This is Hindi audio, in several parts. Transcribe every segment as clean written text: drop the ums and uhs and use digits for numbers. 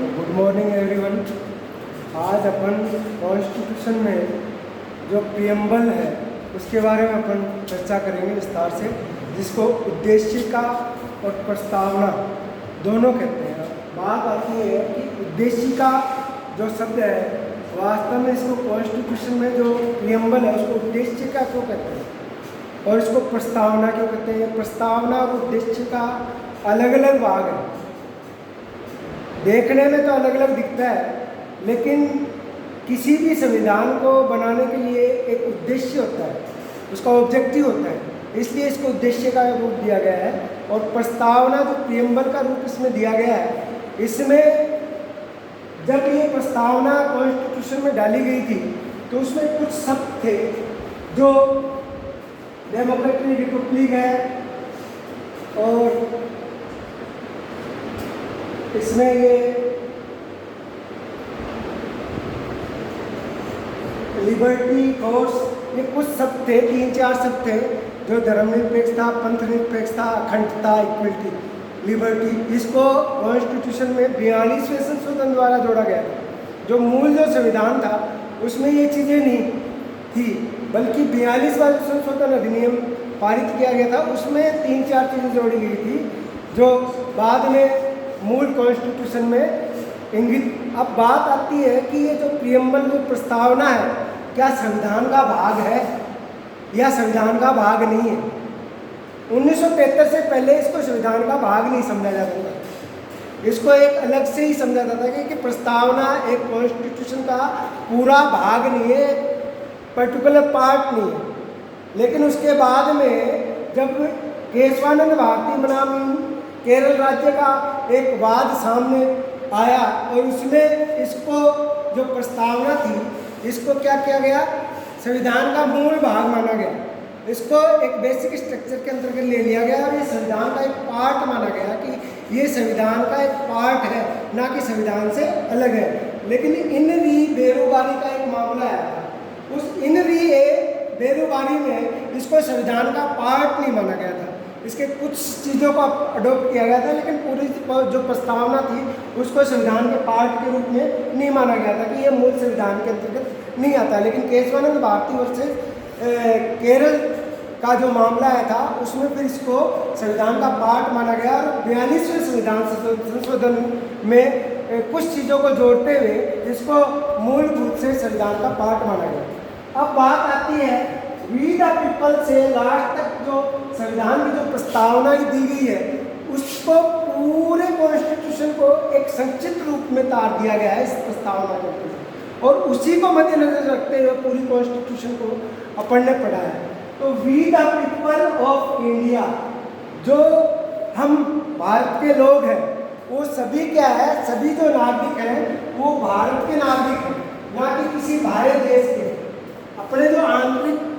Good morning everyone. आज अपन कॉन्स्टिट्यूशन में जो प्रियम्बल है उसके बारे में अपन चर्चा करेंगे विस्तार से, जिसको उद्देशिका और प्रस्तावना दोनों कहते हैं। बात आती है कि उद्देशिका जो शब्द है, वास्तव में इसको कॉन्स्टिट्यूशन में जो प्रियम्बल है उसको उद्देशिका क्यों कहते हैं और इसको प्रस्तावना क्यों कहते हैं। प्रस्तावना और उद्देशिका अलग अलग भाग है, देखने में तो अलग अलग दिखता है, लेकिन किसी भी संविधान को बनाने के लिए एक उद्देश्य होता है, उसका ऑब्जेक्टिव होता है, इसलिए इसको उद्देश्य का रूप दिया गया है। और प्रस्तावना जो प्रियम्बल का रूप इसमें दिया गया है, इसमें जब ये प्रस्तावना कॉन्स्टिट्यूशन में डाली गई थी तो उसमें कुछ शब्द थे जो डेमोक्रेटिक रिपब्लिक है और इसमें ये लिबर्टी फोर्स, ये कुछ शब्द थे, 3-4 शब्द थे जो धर्मनिरपेक्षता, पंथ निरपेक्षता, अखंडता, इक्वलिटी, लिबर्टी। इसको कॉन्स्टिट्यूशन में 42वें संशोधन द्वारा जोड़ा गया था। जो मूल जो संविधान था उसमें ये चीज़ें नहीं थी, बल्कि 42वां संशोधन अधिनियम पारित किया गया था, उसमें 3-4 चीज़ें जोड़ी गई थी जो बाद में मूल कॉन्स्टिट्यूशन में इंगित। अब बात आती है कि ये जो प्रियम्बल जो प्रस्तावना है, क्या संविधान का भाग है या संविधान का भाग नहीं है। 1973 से पहले इसको संविधान का भाग नहीं समझा जाता था, इसको एक अलग से ही समझा जाता था कि प्रस्तावना एक कॉन्स्टिट्यूशन का पूरा भाग नहीं है, पर्टिकुलर पार्ट नहीं है। लेकिन उसके बाद में जब केशवानंद भारती बनाम केरल राज्य का एक वाद सामने आया और उसमें इसको जो प्रस्तावना थी इसको क्या किया गया, संविधान का मूल भाग माना गया, इसको एक बेसिक स्ट्रक्चर के अंतर्गत ले लिया गया और ये संविधान का एक पार्ट माना गया कि ये संविधान का एक पार्ट है, ना कि संविधान से अलग है। लेकिन इन री बेरोबारी का एक मामला आया था, उस इन री बेरोबारी में इसको संविधान का पार्ट नहीं माना गया था, इसके कुछ चीज़ों को अडॉप्ट किया गया था, लेकिन पूरी जो प्रस्तावना थी उसको संविधान के पार्ट के रूप में नहीं माना गया था कि ये मूल संविधान के अंतर्गत नहीं आता। लेकिन केशवानंद भारती वर्सेस केरल का जो मामला आया था उसमें फिर इसको संविधान का पार्ट माना गया और 42वें संविधान संशोधन में कुछ चीज़ों को जोड़ते हुए इसको मूल रूप से संविधान का पार्ट माना गया। अब बात आती है वी द पीपल से लास्ट तक जो संविधान की जो प्रस्तावना दी गई है उसको पूरे कॉन्स्टिट्यूशन को एक संक्षिप्त रूप में तार दिया गया है इस प्रस्तावना के अंतर्गत, और उसी को मद्देनजर रखते हुए पूरी कॉन्स्टिट्यूशन को अपन ने पढ़ा है। तो we the people of India, जो हम भारत के लोग हैं वो सभी क्या है, सभी जो नागरिक हैं वो भारत के नागरिक हैं, ना कि किसी बाहरी देश के। अपने जो आंतरिक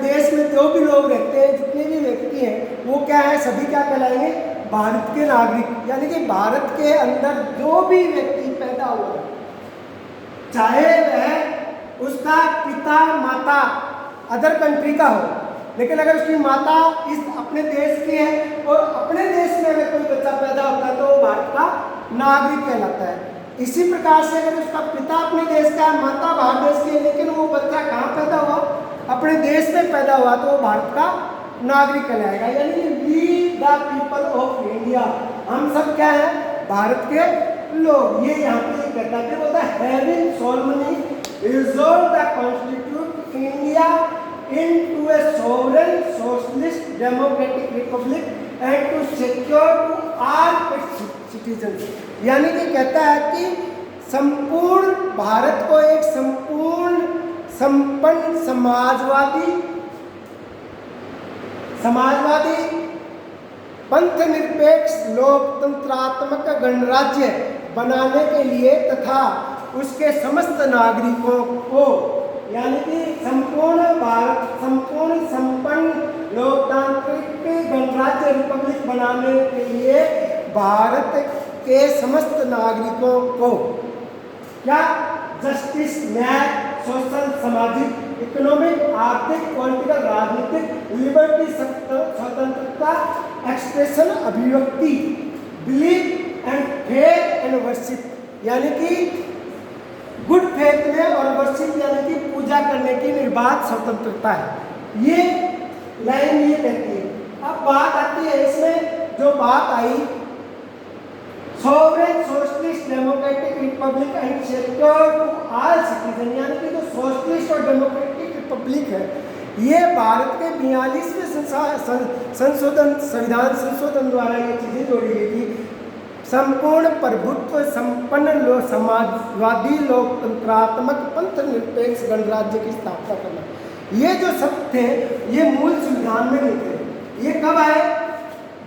देश में जो भी लोग रहते हैं, जितने भी व्यक्ति हैं, वो क्या है, सभी क्या कहलाएंगे, भारत के नागरिक। यानी कि भारत के अंदर जो भी व्यक्ति पैदा हुआ है, चाहे वह उसका पिता माता अदर कंट्री का हो, लेकिन अगर उसकी माता इस अपने देश की है और अपने देश में अगर कोई बच्चा पैदा होता है तो वो भारत का नागरिक कहलाता है। इसी प्रकार से अगर उसका पिता अपने देश का है, माता बाहर देश की है, लेकिन वो बच्चा कहाँ पैदा हुआ, अपने देश में पैदा हुआ, तो वो भारत का नागरिक कहलाएगा। यानी we the people of India, हम सब क्या है, भारत के लोग। ये यहाँ पे कहता है, बोलता है having solemnly resolved the constitute India into a sovereign socialist democratic republic and to secure to all its citizens। यानी कि कहता है कि संपूर्ण भारत को एक संपूर्ण संपन्न समाजवादी पंथ निरपेक्ष लोकतंत्रात्मक गणराज्य बनाने के लिए तथा उसके समस्त नागरिकों को, यानी कि संपूर्ण भारत संपूर्ण संपन्न लोकतांत्रिक गणराज्य रिपब्लिक बनाने के लिए भारत के समस्त नागरिकों को क्या, जस्टिस, न्याय, सोशल, सामाजिक, इकोनॉमिक, आर्थिक, पॉलिटिकल, राजनीतिक, लिबर्टी, स्वतंत्रता, एक्सप्रेशन, अभिव्यक्ति, believe and faith and worship, यानी कि गुड फेथ में और वर्शिप यानी कि पूजा करने की निर्बाध स्वतंत्रता है। ये लाइन ये कहती है। अब बात आती है इसमें जो बात आई sovereign socialist democratic republic and secure to all citizen, यानी कि जो सोशलिस्ट और डेमोक्रेटिक रिपब्लिक है ये भारत के 42वें संशोधन संविधान संशोधन द्वारा ये चीजें जोड़ी गई थी। संपूर्ण प्रभुत्व संपन्न समाजवादी लोकतंत्रात्मक पंथ निरपेक्ष गणराज्य की स्थापना करना, ये जो शब्द थे ये मूल संविधान में नहीं थे। ये कब आए?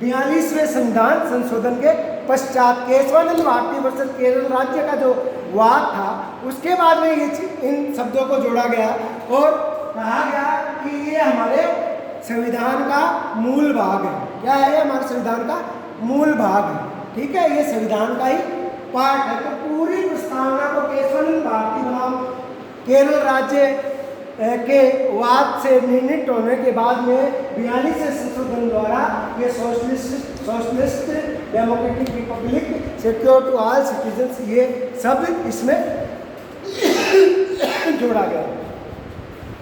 42वें संविधान संशोधन के पश्चात केशवानंद भारती वर्सेस केरल राज्य का जो वाद था उसके बाद में ये इन शब्दों को जोड़ा गया और कहा गया कि ये हमारे संविधान का मूल भाग है। क्या है? हमारे संविधान का मूल भाग है। ठीक है, ये संविधान का ही पार्ट है। तो पूरी प्रस्तावना को केशवानंद भारती बनाम केरल राज्य के वाद से निर्णित होने के बाद में 42वें संशोधन द्वारा ये socialist democratic republic secure to all citizens ये सब इसमें जोड़ा गया।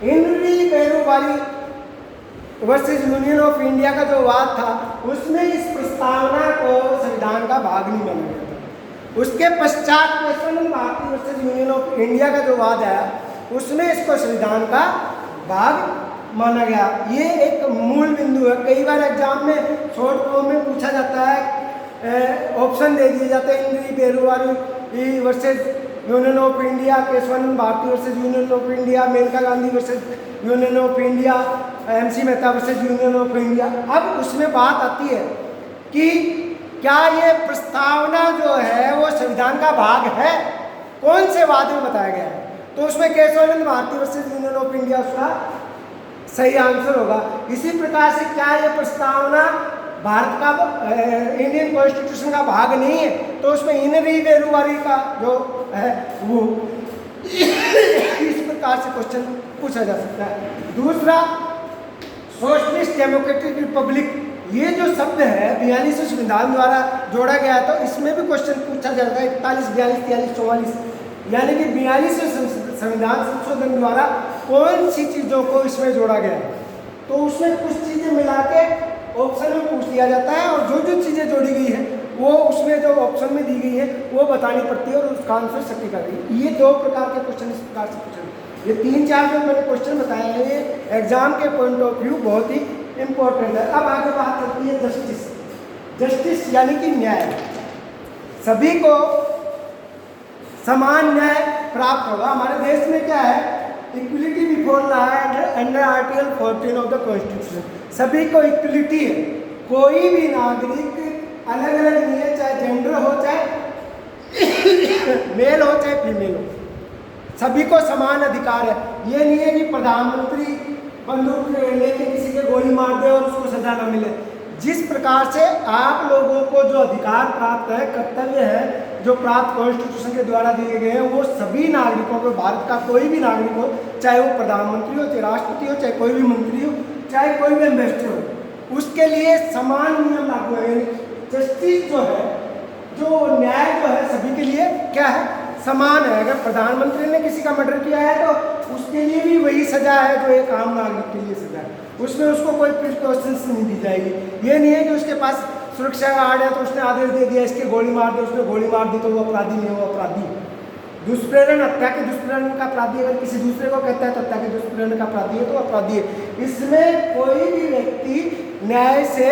Henry Berubari versus union of India का जो वाद था उसमें इस प्रस्तावना को संविधान का भाग नहीं माना गया था। उसके पश्चात Keshavananda Bharati versus union of India का जो वाद आया उसमें इसको संविधान का भाग माना गया। ये एक मूल बिंदु है। कई बार एग्जाम में शॉर्ट फॉर्म में पूछा जाता है, ऑप्शन दे दिए जाते हैं Henry Berubari versus union of India, Keshavananda Bharati versus union of India, Maneka Gandhi versus union of India, MC Mehta versus union of India. अब उसमें बात आती है कि क्या ये प्रस्तावना जो है वो संविधान का भाग है? कौन से वाद में बताया गया है? तो उसमें Keshavananda Bharati versus union of India उसका सही आंसर होगा। इसी प्रकार से क्या ये प्रस्तावना भारत का इंडियन कॉन्स्टिट्यूशन का भाग नहीं है? तो उसमें हेनरी बेरूवारी का जो है वो इस प्रकार से क्वेश्चन पूछा जा सकता है। दूसरा, सोशलिस्ट डेमोक्रेटिक रिपब्लिक, ये जो शब्द है 42वें संविधान द्वारा जोड़ा गया है, तो इसमें भी क्वेश्चन पूछा जाता है 41, 42, 43, 44, यानी कि 42वें संविधान संशोधन द्वारा कौन सी चीज़ों को इसमें जोड़ा गया है। तो उसमें कुछ चीज़ें मिला के ऑप्शन में पूछ लिया जाता है और जो जो चीज़ें जोड़ी गई है वो उसमें जो ऑप्शन में दी गई है वो बतानी पड़ती है और उसका आंसर सटीक आ गई। ये दो प्रकार के क्वेश्चन इस प्रकार से पूछे। ये 3-4 जो मैंने क्वेश्चन बताए हैं ये एग्जाम के पॉइंट ऑफ व्यू बहुत ही इंपॉर्टेंट है। अब आगे बात चलती है जस्टिस। जस्टिस यानी कि न्याय। सभी को समान न्याय प्राप्त होगा। हमारे देश में क्या है? Equality before law under article 14 of the constitution. सभी को इक्वलिटी है। कोई भी नागरिक अलग अलग नहीं है, चाहे जेंडर हो, चाहे मेल हो, चाहे फीमेल हो, सभी को समान अधिकार है। ये नहीं है कि प्रधानमंत्री बंदूक लेके किसी के गोली मार दे और उसको सजा न मिले। जिस प्रकार से आप लोगों को जो अधिकार प्राप्त है, कर्तव्य है जो प्राप्त कॉन्स्टिट्यूशन के द्वारा दिए गए हैं, वो सभी नागरिकों को, भारत का कोई भी नागरिक हो, चाहे वो प्रधानमंत्री हो, चाहे राष्ट्रपति हो, चाहे कोई भी मंत्री हो, चाहे कोई भी एम्बेसडर हो, उसके लिए समान नियम लागू है। जस्टिस जो है, जो न्याय जो है सभी के लिए क्या है? समान है। अगर प्रधानमंत्री ने किसी का मर्डर किया है तो उसके लिए भी वही सजा है जो एक आम नागरिक के लिए सजा है। उसमें उसको कोई प्रिकॉशंस नहीं दी जाएगी। ये नहीं है कि उसके पास सुरक्षा गार्ड है तो उसने आदेश दे दिया इसके गोली मार दे, उसने गोली मार दी तो वो अपराधी नहीं, वो अपराधी। दुष्प्रेरण, हत्या के दुष्प्रेरण का अपराधी अगर किसी दूसरे को कहता है तो हत्या के दुष्प्रेरण का अपराधी है तो अपराधी है। इसमें कोई भी व्यक्ति न्याय से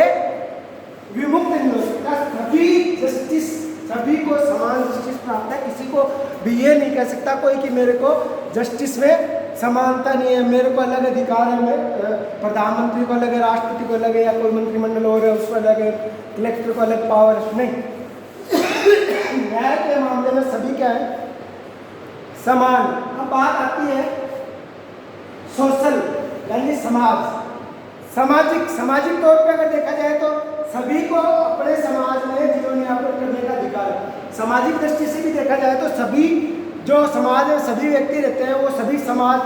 विमुक्त नहीं हो सकता। सभी जस्टिस, सभी को समान जस्टिस प्राप्त है। किसी को भी ये नहीं कह सकता कोई कि मेरे को जस्टिस में समानता नहीं है, मेरे को अलग अधिकार है, प्रधानमंत्री को अलग है, राष्ट्रपति को अलग है, या कोई मंत्रिमंडल हो रहा है उसको अलग है, कलेक्टर को अलग पावर है, नहीं। न्याय के मामले में सभी क्या है? समान। अब बात आती है सोशल यानी समाज, सामाजिक तौर पे अगर देखा जाए तो सभी को अपने समाज में जीवन यापन करने का अधिकार है। सामाजिक दृष्टि से भी देखा जाए तो सभी जो समाज में सभी व्यक्ति रहते हैं वो सभी समाज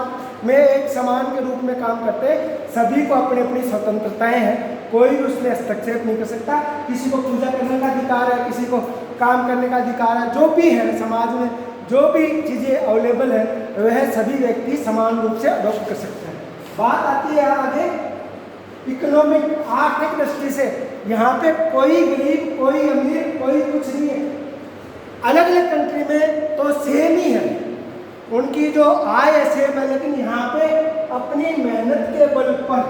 में एक समान के रूप में काम करते हैं। सभी को अपनी अपनी स्वतंत्रताएं हैं, कोई भी उसमें हस्तक्षेप नहीं कर सकता। किसी को पूजा करने का अधिकार है, किसी को काम करने का अधिकार है, जो भी है समाज में जो भी चीज़ें अवेलेबल है वह सभी व्यक्ति समान रूप से अडॉप्ट कर सकते हैं। बात आती है आगे इकोनॉमिक आर्थिक दृष्टि से। यहाँ पे कोई गरीब कोई अमीर कोई कुछ नहीं है। अलग अलग कंट्री में तो सेम ही है, उनकी जो आय है सेम है, लेकिन यहाँ पे अपनी मेहनत के बल पर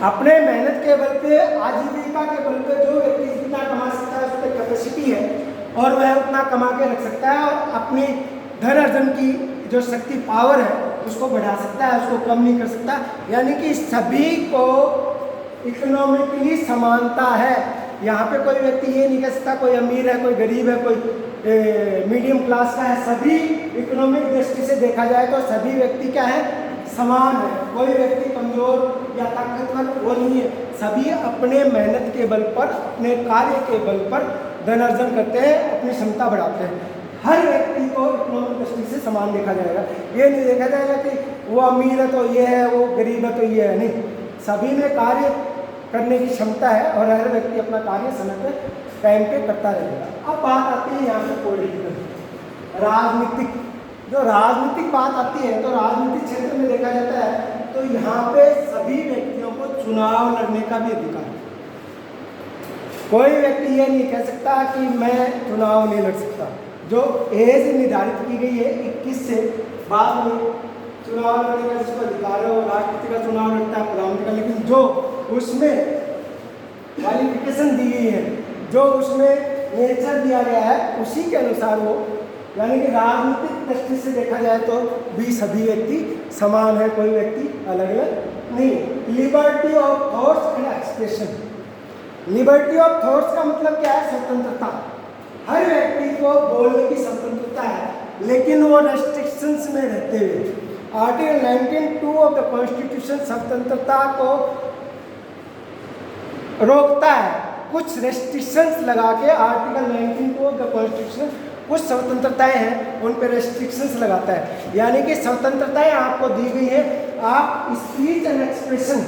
अपने मेहनत के बल पे आजीविका के बल पे जो व्यक्ति जितना कमा सकता है उस पर कैपेसिटी है और वह उतना कमा के रख सकता है और अपनी धन अर्जन की जो शक्ति पावर है उसको बढ़ा सकता है, उसको कम नहीं कर सकता। यानी कि सभी को इकोनॉमिकली समानता है। यहाँ पे कोई व्यक्ति ये नहीं कह सकता कोई अमीर है कोई गरीब है कोई मीडियम क्लास का है। सभी इकोनॉमिक दृष्टि से देखा जाए तो सभी व्यक्ति क्या है, समान है। कोई व्यक्ति कमजोर या ताकतवर वो नहीं है। सभी अपने मेहनत के बल पर अपने कार्य के बल पर धन अर्जन करते हैं, अपनी क्षमता बढ़ाते हैं। हर व्यक्ति को इकोनॉमिक दृष्टि से समान देखा जाएगा। ये नहीं देखा जाएगा कि वो अमीर है तो ये है, वो गरीब है तो ये है, नहीं। सभी में कार्य करने की क्षमता है और हर व्यक्ति अपना कार्य समय पे टाइम पे करता रहेगा। अब बात आती है यहाँ पे पॉलिटिकल राजनीतिक। जो राजनीतिक बात आती है तो राजनीतिक क्षेत्र में देखा जाता है तो यहाँ पे सभी व्यक्तियों को चुनाव लड़ने का भी अधिकार है। कोई व्यक्ति ये नहीं कह सकता कि मैं चुनाव नहीं लड़ सकता। जो एज निर्धारित की गई है 21 से बाद में चुनाव लड़ने का जिसको अधिकार है वो राष्ट्रपति का चुनाव लड़ता है, प्रधानमंत्री का। लेकिन जो उसमें क्वालिफिकेशन दी गई है, जो उसमें नेचर दिया गया है, उसी के अनुसार वो, यानी कि राजनीतिक दृष्टि से देखा जाए तो भी सभी व्यक्ति समान है, कोई व्यक्ति अलग अलग नहीं। Liberty of thoughts and expression. Liberty of thoughts का मतलब क्या है, स्वतंत्रता। हर व्यक्ति को बोलने की स्वतंत्रता है, लेकिन वो रेस्ट्रिक्शंस में रहते हुए। आर्टिकल 19(2) ऑफ द कॉन्स्टिट्यूशन स्वतंत्रता को रोकता है। कुछ रेस्ट्रिक्शंस लगा के आर्टिकल 19(2) ऑफ द कॉन्स्टिट्यूशन कुछ स्वतंत्रताएं हैं उन पर रेस्ट्रिक्शंस लगाता है। यानी कि स्वतंत्रताएं आपको दी गई है, आप स्पीच एंड एक्सप्रेशन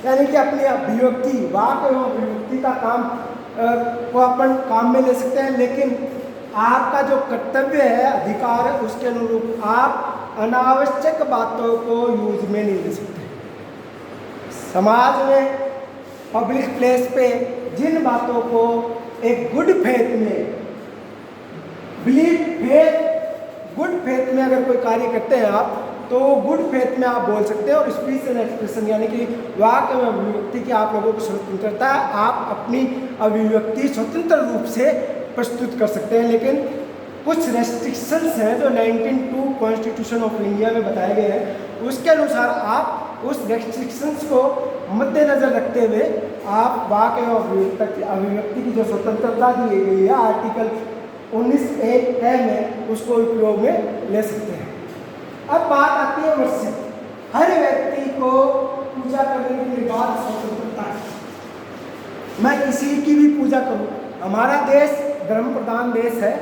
यानी कि अपनी अभिव्यक्ति वाक एवं अभिव्यक्ति का काम को अपन काम में ले सकते हैं, लेकिन आपका जो कर्तव्य है, अधिकार है, उसके अनुरूप आप अनावश्यक बातों को यूज में नहीं ले सकते। समाज में पब्लिक प्लेस पे जिन बातों को एक गुड फेथ में गुड फेथ में अगर कोई कार्य करते हैं आप, तो गुड फेथ में आप बोल सकते हैं। और स्पीच एंड एक्सप्रेशन यानी कि वाक एवं अभिव्यक्ति की आप लोगों को स्वतंत्रता है, आप अपनी अभिव्यक्ति स्वतंत्र रूप से प्रस्तुत कर सकते हैं। लेकिन कुछ रेस्ट्रिक्शंस हैं जो 19(2) कॉन्स्टिट्यूशन ऑफ इंडिया में बताए गए हैं, उसके अनुसार आप उस रेस्ट्रिक्शंस को मद्देनजर रखते हुए आप वाक एवं अभिव्यक्ति की जो स्वतंत्रता दी गई है आर्टिकल 19(1) में, उसको उपयोग में ले सकते हैं। अब बात आती है वर्शिप। हर व्यक्ति को पूजा करने की निर्बाध स्वतंत्रता है। मैं किसी की भी पूजा करूं। हमारा देश धर्म प्रधान देश है,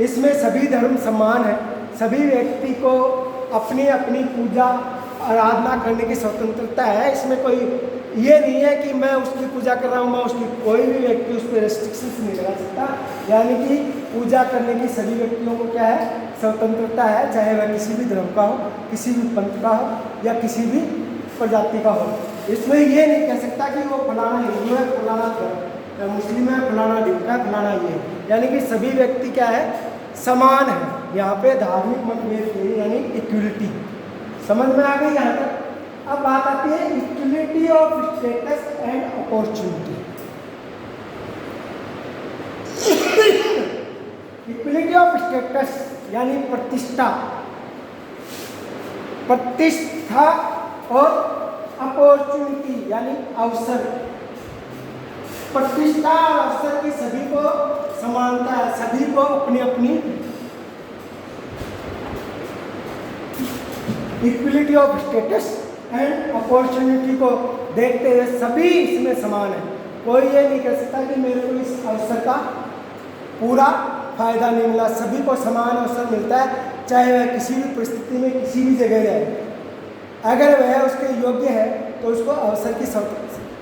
इसमें सभी धर्म समान है। सभी व्यक्ति को अपनी अपनी पूजा आराधना करने की स्वतंत्रता है। इसमें कोई ये नहीं है कि मैं उसकी पूजा कर रहा हूँ, मैं उसकी, कोई भी व्यक्ति उस पर रेस्ट्रिक्शंस नहीं लगा सकता। यानी कि पूजा करने की सभी व्यक्तियों को क्या है, स्वतंत्रता है, चाहे वह किसी भी धर्म का हो, किसी भी पंथ का हो या किसी भी प्रजाति का हो। इसमें ये नहीं कह सकता कि वो फलाना हिंदू है, फलाना मुस्लिम है, फलाना ढिमका है, फलाना ये है। यानी कि सभी व्यक्ति क्या है, समान है। यहाँ पे धार्मिक मतभेद नहीं, यानी इक्वलिटी। समझ में आ गई यहाँ तक। अब बात आती है equality of status and opportunity. Equality of status यानी प्रतिष्ठा और अपॉर्चुनिटी यानी अवसर। प्रतिष्ठा और अवसर की सभी को समानता है, सभी को अपनी अपनी equality of status and opportunity को देखते हुए सभी इसमें समान है। कोई ये नहीं कह सकता कि मेरे को इस अवसर का पूरा फायदा नहीं मिला। सभी को समान अवसर मिलता है, चाहे वह किसी भी परिस्थिति में किसी भी जगह जाए। अगर वह उसके योग्य है तो उसको अवसर की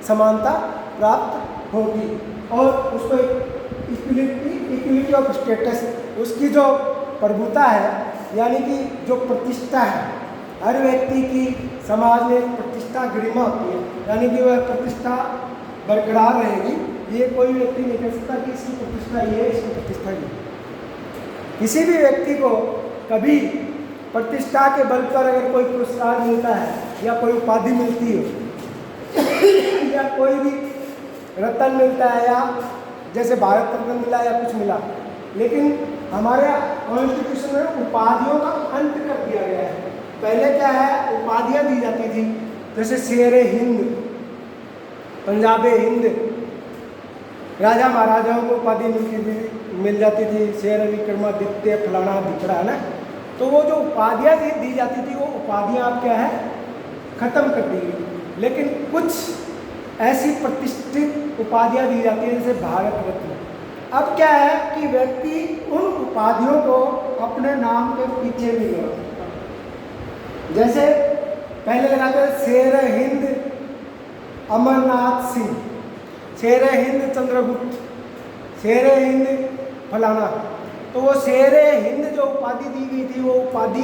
समानता प्राप्त होगी और उसको इक्विलिटी ऑफ स्टेटस, उसकी जो प्रभुता है यानी कि जो प्रतिष्ठा है, हर व्यक्ति की समाज में प्रतिष्ठा गरिमा होती है, यानी कि वह प्रतिष्ठा बरकरार रहेगी। ये कोई व्यक्ति नहीं कह सकता कि इसकी प्रतिष्ठा ये है, इसकी प्रतिष्ठा ये। किसी भी व्यक्ति को कभी प्रतिष्ठा के बल पर अगर कोई पुरस्कार मिलता है या कोई उपाधि मिलती हो या कोई भी रत्न मिलता है या जैसे भारत रत्न मिला या कुछ मिला, लेकिन हमारे कॉन्स्टिट्यूशन में उपाधियों का अंत कर दिया गया है। पहले क्या है, उपाधियाँ दी जाती थी, जैसे शेरे हिंद, पंजाबे हिंद, राजा महाराजाओं को उपाधि मिल जाती थी, शेर विक्रमादित्य फलाना दिखड़ा है ना। तो वो जो उपाधियाँ दी जाती थी वो उपाधियाँ अब क्या है, खत्म कर दी गई। लेकिन कुछ ऐसी प्रतिष्ठित उपाधियाँ दी जाती हैं जैसे भारत रत्न। अब क्या है कि व्यक्ति उन उपाधियों को अपने नाम के पीछे नहीं लगा सकता। जैसे पहले लगाते थे शेर हिंद अमरनाथ सिंह, शेर हिंद चंद्रगुप्त, शेर हिंद फलाना। तो वो शेर हिंद जो उपाधि दी गई थी वो उपाधि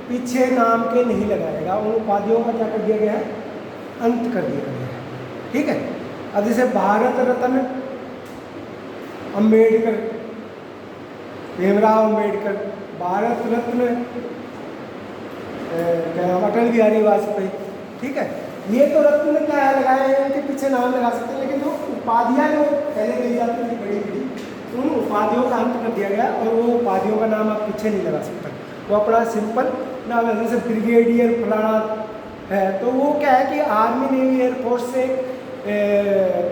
पीछे नाम के नहीं लगाएगा, उन उपाधियों का क्या कर दिया गया है, अंत कर दिया गया है। ठीक है। अब जैसे भारत रत्न अम्बेडकर, भीमराव अम्बेडकर, भारत रत्न क्या नाम, अटल बिहारी वाजपेयी। ठीक है। ये तो रत्न क्या है लगाए हैं, इनके पीछे नाम लगा सकते हैं, लेकिन जो उपाधियाँ जो पहले दी जाती थी बड़ी बड़ी, उन उपाधियों का अंत कर दिया गया और वो उपाधियों का नाम आप पीछे नहीं लगा सकता। वो अपना सिंपल नाम है, जैसे ब्रिगेडियर फलाना है, तो वो क्या है कि आर्मी नेवी एयरफोर्स से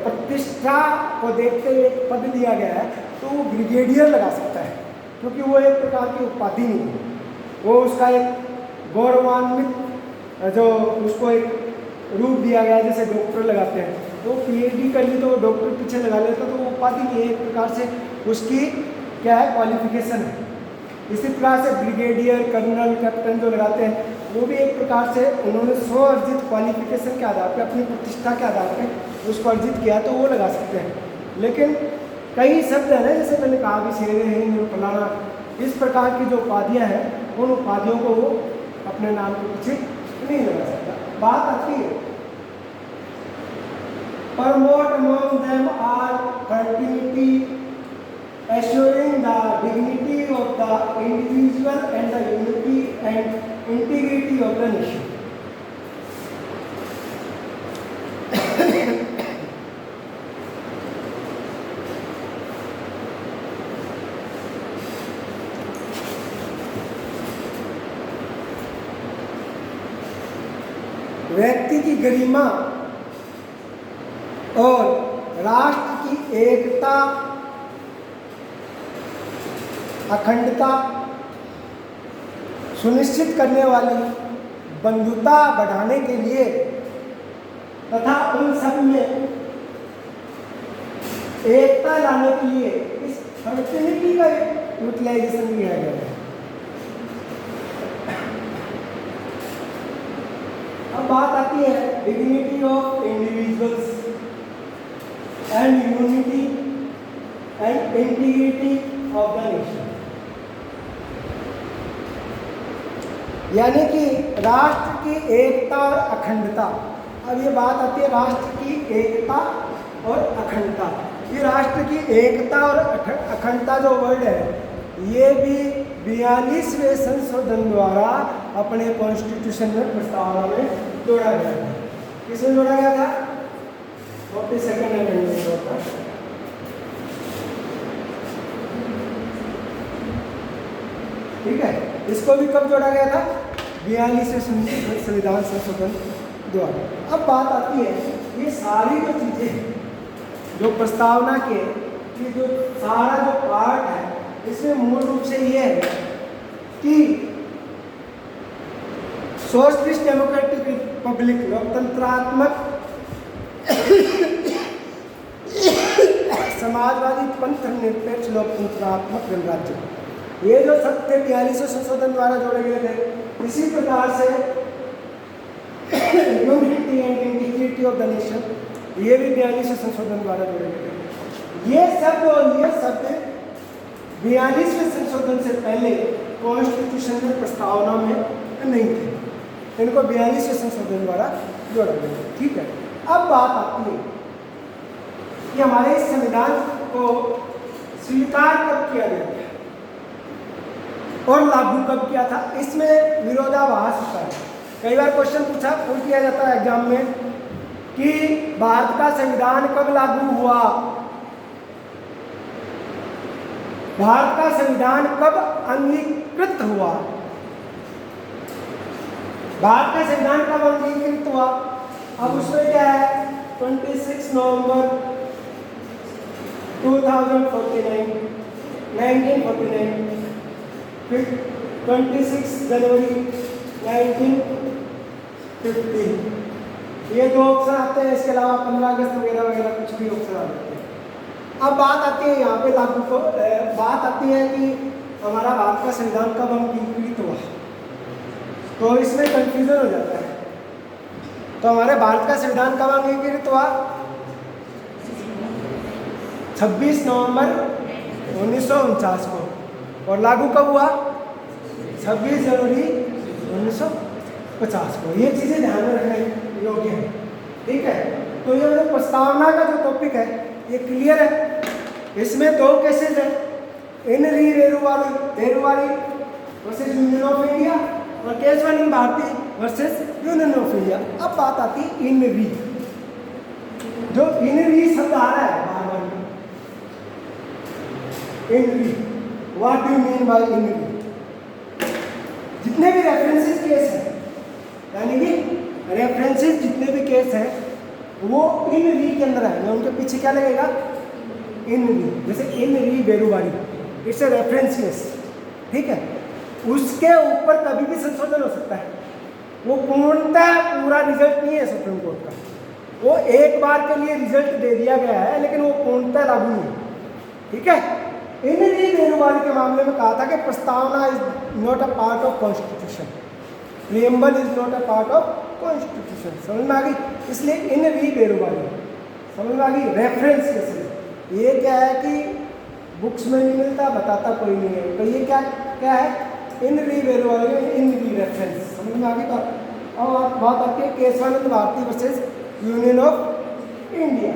प्रतिष्ठा को देखते हुए एक पद दिया गया है, तो वो ब्रिगेडियर लगा सकता है, क्योंकि वो एक प्रकार की उपाधि नहीं है, वो उसका एक गौरवान्वित जो उसको एक रूप दिया गया है। जैसे डॉक्टर लगाते हैं, तो PhD कर ली तो डॉक्टर पीछे लगा लेता, तो वो उपाधि नहीं है, एक प्रकार से उसकी क्या है, क्वालिफिकेशन है। इसी प्रकार से ब्रिगेडियर, कर्नल, कैप्टन जो लगाते हैं, वो भी एक प्रकार से उन्होंने स्व अर्जित क्वालिफिकेशन के आधार पर, अपनी प्रतिष्ठा के आधार पर उसको अर्जित किया, तो वो लगा सकते हैं। लेकिन कई शब्द है ना, जैसे मैंने कहा कि शेर हिंद फलाना, इस प्रकार की जो उपाधियाँ हैं, उन उपाधियों को वो अपने नाम के पीछे नहीं लगा सकता। बात आती है promote among them are fraternity, assuring the dignity of the individual and the unity and integrity of the nation. व्यक्ति की गरिमा और राष्ट्र की एकता, अखंडता सुनिश्चित करने वाली बंधुता बढ़ाने के लिए तथा उन सब में एकता लाने के लिए इस फ्रेटर्निटी का यूटिलाइजेशन किया गया है। अब बात आती है dignity of individuals and unity and integrity of the nation, यानी कि राष्ट्र की एकता और अखंडता। अब ये बात आती है राष्ट्र की एकता और अखंडता। ये राष्ट्र की एकता और अखंडता जो वर्ड है, ये भी 42वें संशोधन द्वारा अपने कॉन्स्टिट्यूशन में प्रस्तावना में जोड़ा गया था। किसमें जोड़ा गया था? 42nd अमेंडमेंट था। ठीक है। इसको भी कब जोड़ा गया था? 42वें संविधान संशोधन द्वारा। अब बात आती है, ये सारी जो चीजें जो प्रस्तावना के कि जो सारा जो पार्ट है, इसमें मूल रूप से ये है कि सोशलिस्ट डेमोक्रेटिक रिपब्लिक, लोकतंत्रात्मक समाजवादी पंथ निरपेक्ष लोकतंत्रात्मक गणराज्य, ये जो सब थे 42वें संशोधन द्वारा जोड़े गए थे। इसी प्रकार से unity and integrity of the nation, ये भी 42वें संशोधन द्वारा जोड़े गए थे। ये शब्द और ये शब्द 42वें संशोधन से पहले कॉन्स्टिट्यूशन में प्रस्तावना में नहीं थे, इनको 42वें संशोधन द्वारा जोड़ा गया। ठीक है, अब बात आती है कि हमारे इस संविधान को स्वीकार कब किया गया था और लागू कब किया था, इसमें विरोधाभास होता है। कई बार क्वेश्चन पूछ किया जाता है एग्जाम में कि भारत का संविधान कब लागू हुआ, भारत का संविधान कब अंगीकृत हुआ, भारत का संविधान कब अंगीकृत हुआ। अब उसमें क्या है, 26 नवंबर 1949, फिर 26 जनवरी 1950, ये 2 ऑप्शन आते हैं। इसके अलावा 15 अगस्त वगैरह वगैरह कुछ भी ऑप्शन आते हैं। अब बात आती है यहाँ पे लागू को, बात आती है कि हमारा भारत का संविधान कब अंगीकृत हुआ, तो इसमें कंफ्यूजन हो जाता है। तो हमारे भारत का संविधान कब अंगीकृत हुआ, 26 नवंबर 1949 को, और लागू कब हुआ, 26 जनवरी 1950 को। ये चीज़ें ध्यान में रखने योग्य है। ठीक है, तो ये जो प्रस्तावना का जो टॉपिक है ये क्लियर है। इसमें 2 केसेस है, इन री रेरुवारी वर्सेस यूनियन ऑफ इंडिया और Keshavananda Bharati versus union of India. अब बात आती है इन री, जो इन री शब्द आ रहा है बार बार, in re, what do you mean by in re. जितने भी रेफरेंसेस केस हैं, यानी कि रेफरेंसेस जितने भी केस हैं वो इन री के अंदर आएंगे, उनके पीछे क्या लगेगा, इन री। जैसे इन री बेरुवारी, इट्स ए रेफरेंस केस। ठीक है, उसके ऊपर कभी भी संशोधन हो सकता है, वो पूर्णतः पूरा रिजल्ट नहीं है सुप्रीम कोर्ट का, वो एक बार के लिए रिजल्ट दे दिया गया है, लेकिन वो पूर्णतः लागू नहीं। ठीक है, इन री बेरुवारी के मामले में कहा था कि प्रस्तावना is not a part of constitution, preamble is not a part of constitution. समझ में आ गई, इसलिए इन री बेरुवारी समझ में आ गई। रेफरेंस केसेस, ये क्या है कि बुक्स में नहीं मिलता, बताता कोई नहीं है, तो ये क्या क्या है, इन री बेरुवारी, इन री रेफरेंस। समझ में आ गई बात। और बात आती है Keshavananda Bharati versus union of India.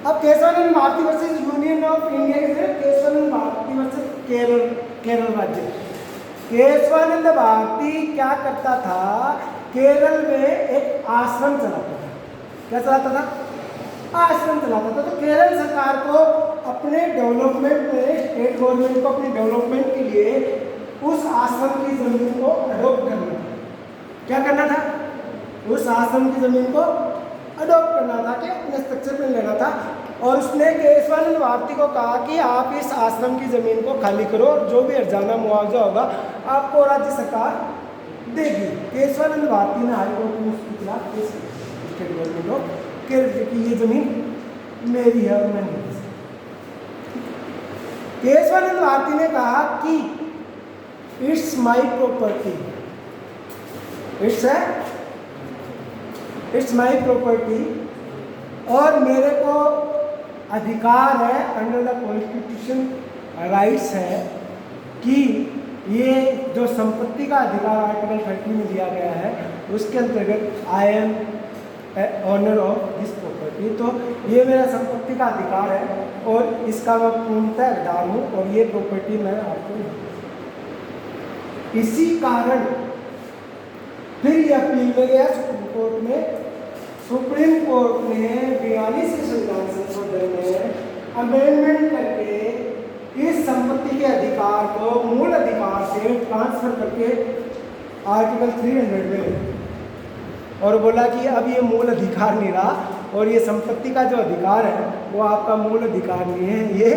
अब Keshavananda Bharati versus union of India के लिए केशवानंद भारती वर्सेस केरल राज्य। केशवानंद भारती क्या करता था, केरल में एक आश्रम चलाता था। क्या चलाता था, आश्रम चलाता था। तो केरल सरकार को अपने डेवलपमेंट में, स्टेट गवर्नमेंट को अपनी डेवलपमेंट के लिए उस आश्रम की जमीन को अडॉप्ट करना था। क्या करना था, उस आश्रम की जमीन को अडॉप्ट करना था, कि अपने स्ट्रक्चर में लेना था। और उसने केशवानंद भारती को कहा कि आप इस आश्रम की ज़मीन को खाली करो और जो भी हर्जाना मुआवजा होगा आपको राज्य सरकार देगी। केशवानंद भारती ने हाईकोर्ट में उसके खिलाफ केस किया, स्टेट गवर्नमेंट को केरल की ये ज़मीन मेरी है और मैं नहीं दे सकता। केशवानंद भारती ने कहा कि it's my property, it's my property, और मेरे को अधिकार है, अंडर द कॉन्स्टिट्यूशन राइट्स है कि ये जो संपत्ति का अधिकार आर्टिकल 30 में दिया गया है उसके अंतर्गत I am owner of this property. तो ये मेरा संपत्ति का अधिकार है और इसका मैं पूर्णतः हकदार हूँ और ये प्रॉपर्टी मैं आपको, इसी कारण फिर ये अपील में गया सुप्रीम कोर्ट में। सुप्रीम कोर्ट ने 42वें संविधान संशोधन में अमेंडमेंट करके इस संपत्ति के अधिकार को मूल अधिकार से ट्रांसफर करके आर्टिकल 300 में, और बोला कि अब ये मूल अधिकार नहीं रहा और ये संपत्ति का जो अधिकार है वो आपका मूल अधिकार नहीं है, ये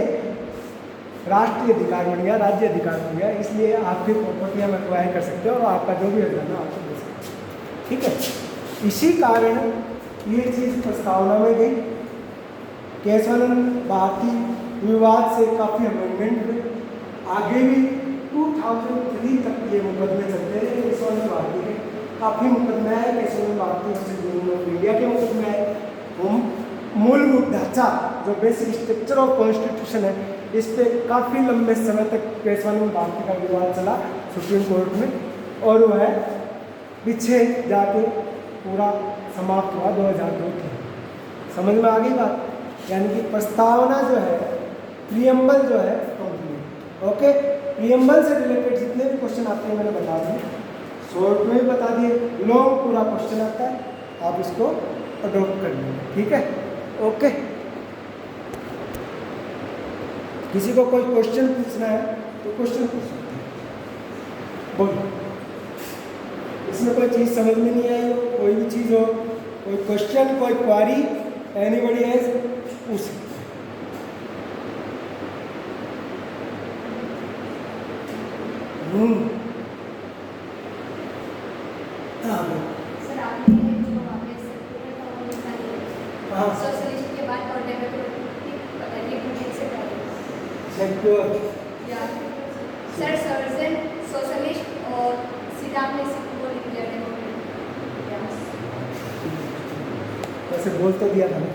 राष्ट्रीय अधिकार बन गया, राज्य अधिकार बन गया। इसलिए आपकी प्रॉपर्टियाँ में एक्वायर कर सकते हो और आपका जो भी हर्जाना आपको दे सकते हो। ठीक है, इसी कारण ये चीज़ प्रस्तावना में गई। केशवानंद भारती विवाद से काफ़ी अमेंडमेंट हुए, आगे भी 2003 तक ये मुकदमे चलते रहे। केशवानंद भारती के काफ़ी मुकदमे आए, Keshavananda Bharati versus union of India के मुकदमे आए, होम मूलभूत ढांचा जो बेसिक स्ट्रक्चर ऑफ कॉन्स्टिट्यूशन है, इस पे काफ़ी लंबे समय तक पेशवानंद भारती का विवाद चला सुप्रीम कोर्ट में, और वो है पीछे जाके पूरा समाप्त हुआ 2002 में। समझ में आ गई बात? यानी कि प्रस्तावना जो है, प्रियम्बल जो है कंप्लीट। ओके, प्रियम्बल से रिलेटेड जितने भी क्वेश्चन आते हैं मैंने बता दिए, शॉर्ट में भी बता दिए, लॉन्ग पूरा क्वेश्चन आता है, आप इसको अडॉप्ट कर लेंगे। ठीक है, ओके। किसी को कोई क्वेश्चन पूछना है तो क्वेश्चन पूछ सकते हैं, बोलो। इसमें कोई चीज़ समझ में नहीं आई हो, कोई भी चीज़ हो, कोई क्वेश्चन, कोई क्वारी, एनीबॉडी हैज, पूछ सकते हैं। सर आपने जो आपने सेक्टर था वो लिखा है। हाँ। सोशलिस्ट के बाद और डेमोक्रेटिक से पहले। सेक्टर या सर सर्जन सोशलिस्ट और सीधा ने वो लिख दिया डेमोक्रेटिक। वैसे बोल तो दिया था ना,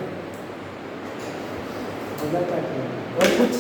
और कुछ